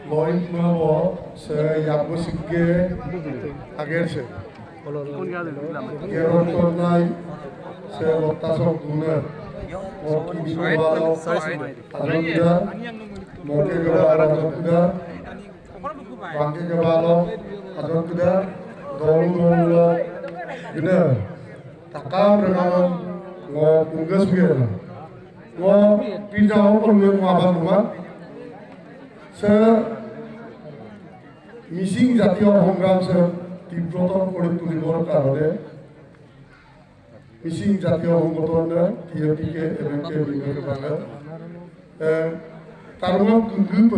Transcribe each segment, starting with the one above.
Loin Melo Yabu Sige Agerse Geron Tornai Lotasok Duner Moki Bimalo Adonda Moki Gabalo Adonda Bangke Gabalo Adonda Dolu Dolu Gina Takam Renam Ngo Punggas Biar Ngo Pinjau Punggas Ngaban Rumah মিচিং জাতীয় সংগ্রাম তীব্রতর করে তুলিবৰ কাৰণে মিচিং জাতীয় সংগঠন টিএপিকে এমকে বিভাগে তারুণ গুপ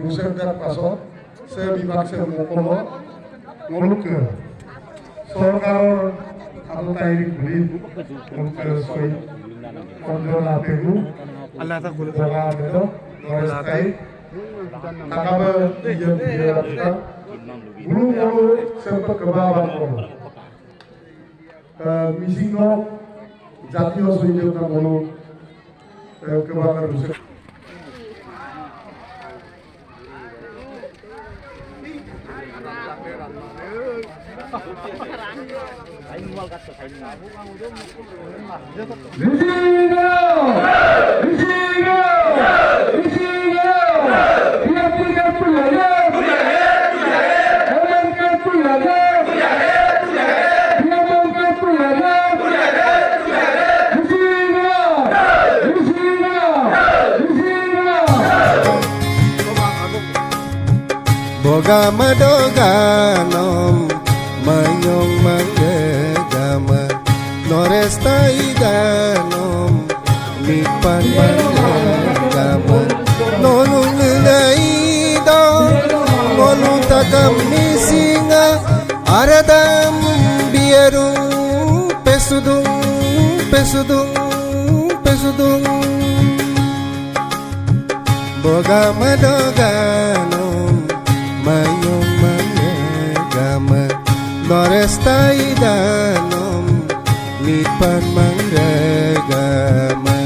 রুসেন্দার পাছত সে বিভাগ মুকল মুলুক সরকারের আওতায় ঘুরি সই কন্ট্রোল Pegu Allah tak boleh berlaku itu, harus kait. Nakaba dia lakukan. Bulu sempat ke bawah pun. Missing no, jatiyo sujud na bulu ke bawah rusuk. Boga madoganom mayong manggagama noresta idanom lipan manggagama nonong nilaido nonong takam misinga aradam biarung pesudung boga madoganom mayong manggagama noresta idanom lipan manggagama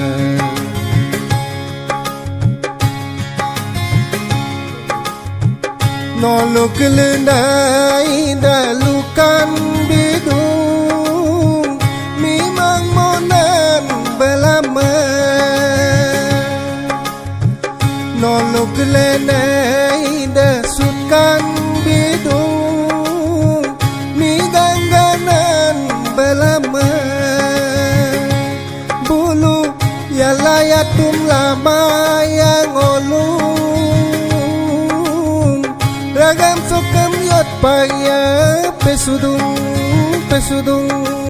nolok lenai dalukan bidung mimang monan belama nolok lenai dasutkan bidung migangganan belama bulu yalayatum lama yang olum ragam sokam yot paya pesudung